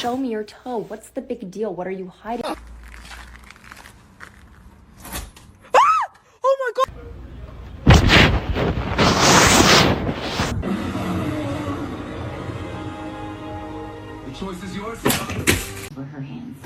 show me your toe. What's the big deal? What are you hiding? Oh my god! The choice is yours. For her hands.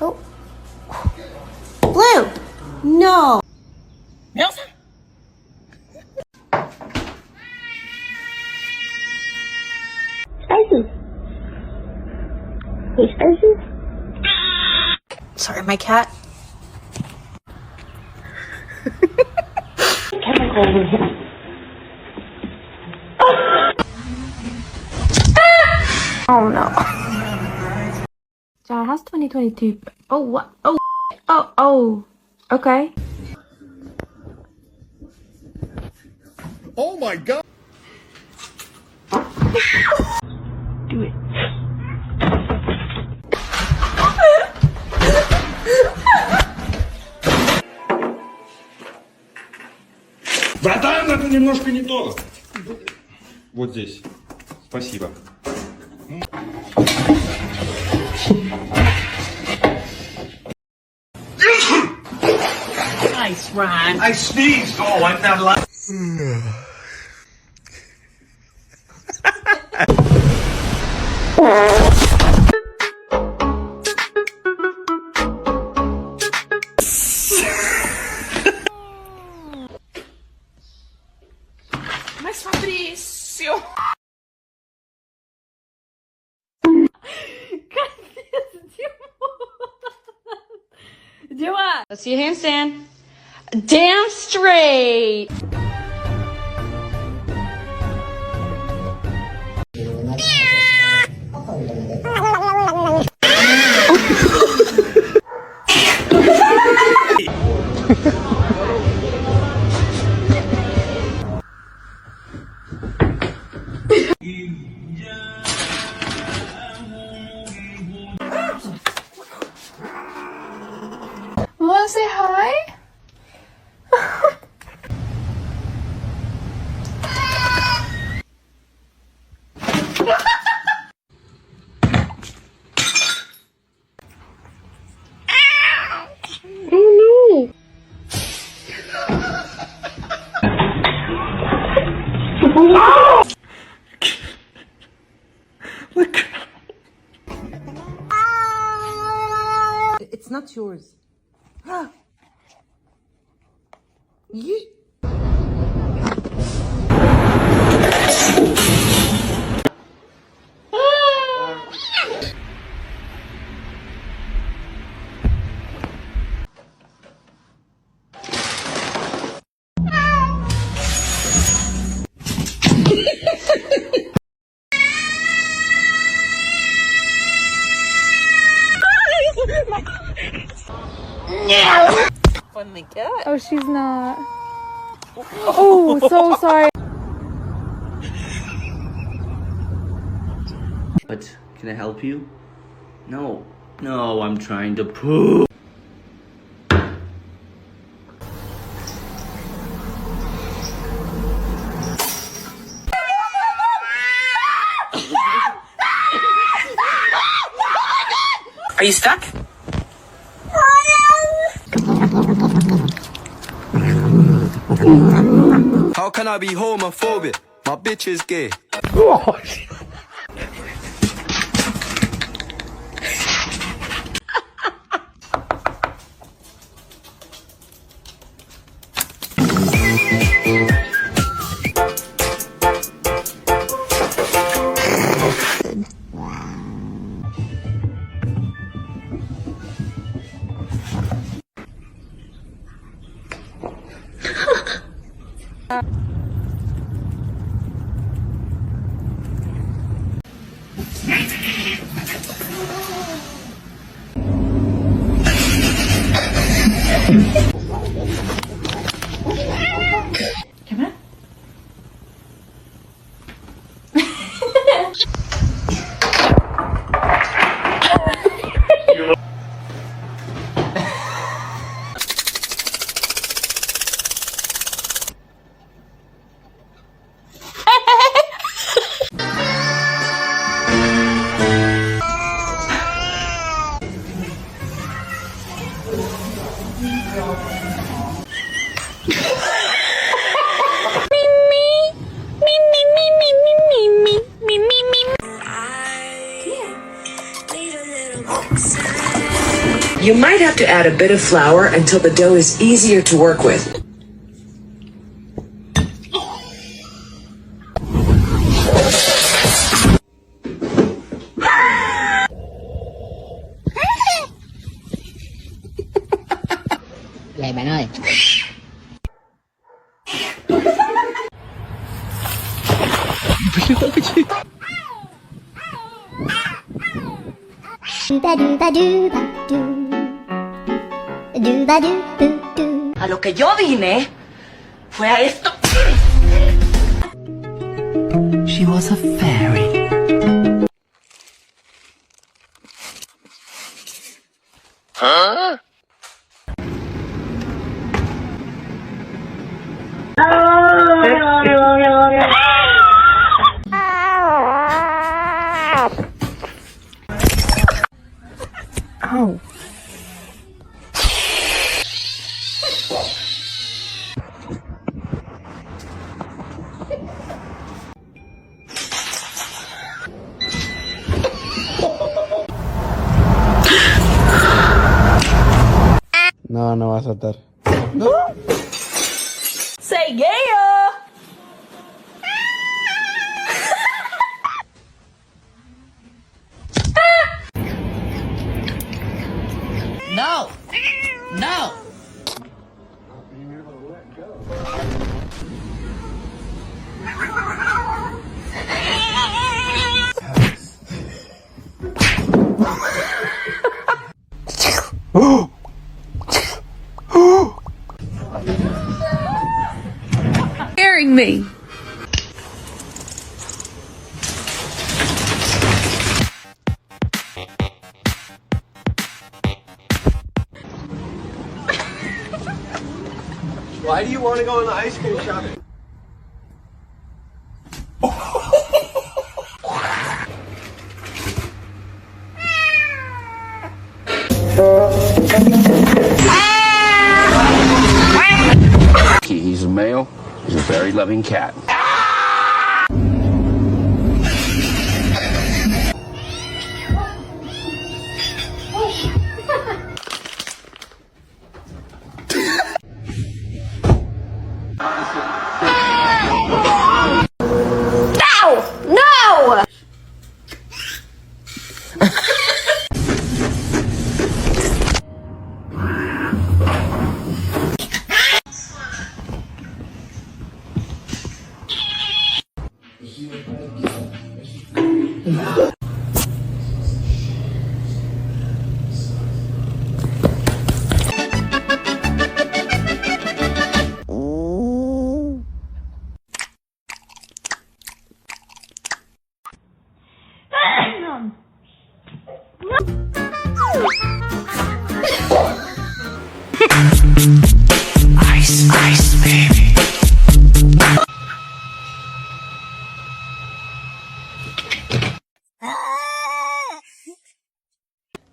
Oh. Blue! No! Nelson? Spicy. Hey, Spicy? Sorry, my cat. Chemical over here. Oh no. Ja, how's 2022? Oh, what? Oh, oh, okay. Oh my god! Do it. Братан, это немножко не то. Вот здесь. Спасибо. Nice, Ryan. I sneezed! Oh, I'm not allowed. Mas Fabrício! Do it! Let's see a handstand. Damn straight! Wanna say hi? Oh no! Look. It's not yours. You. When they get. Oh, she's not. Oh, so sorry. What? Can I help you? No. No, I'm trying to poop. Are you stuck? How can I be homophobic? My bitch is gay. You might have to add a bit of flour until the dough is easier to work with. Vậy bạn ơi. A lo que yo vine fue a esto. She was a fairy. Huh? Oh. No, no va a saltar. Say yeah. No! No! Scaring me. Why do you want to go in the ice cream shop? He's a male. He's a very loving cat. No! Ice, ice, baby.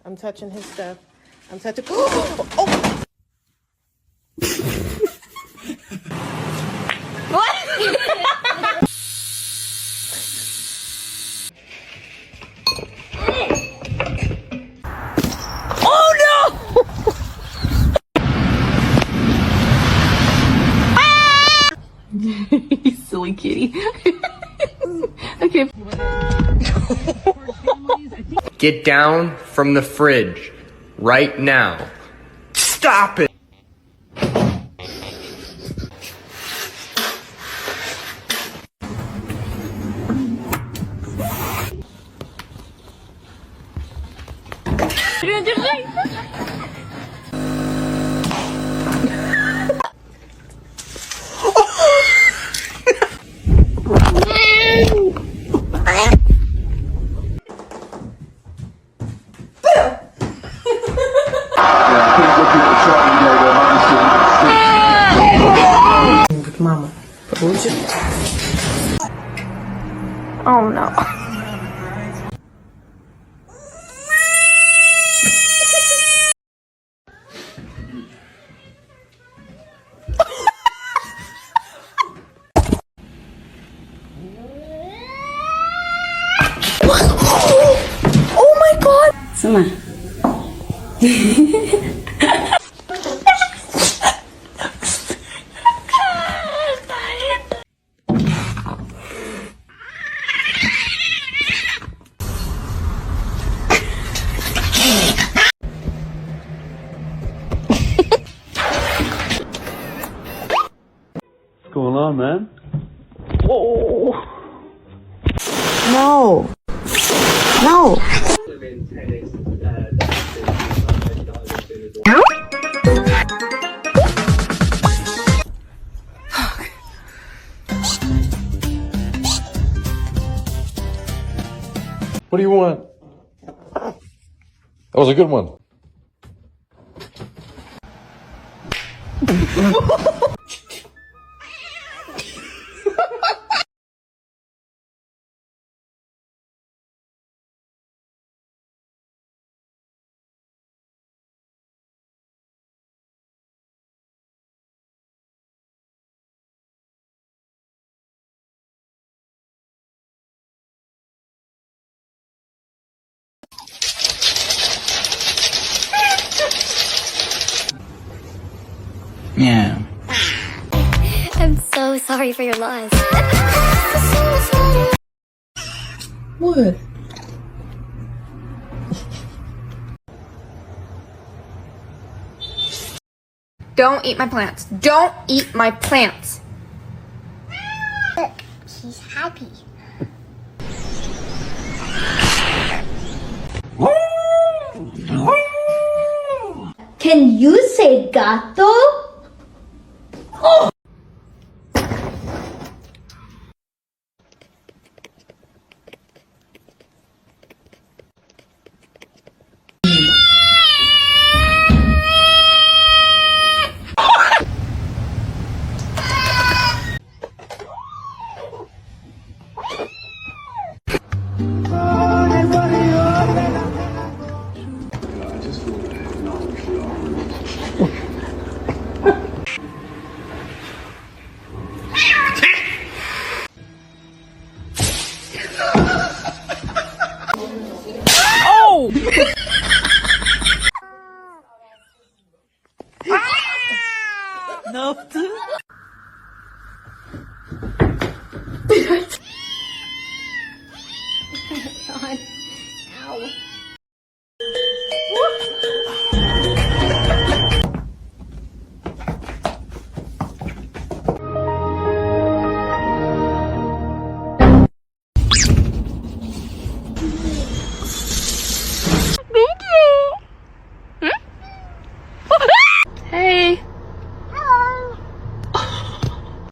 I'm touching his stuff. I'm touching. Oh! You silly kitty. Okay. Get down from the fridge right now. Stop it! Mama, получит? Oh no. Baksana. What's going on, man? No. No. What do you want? That was a good one. Yeah. I'm so sorry for your loss. What? Don't eat my plants. Don't eat my plants. Look, she's happy. Can you say gato? Ne yaptı? God. Ow.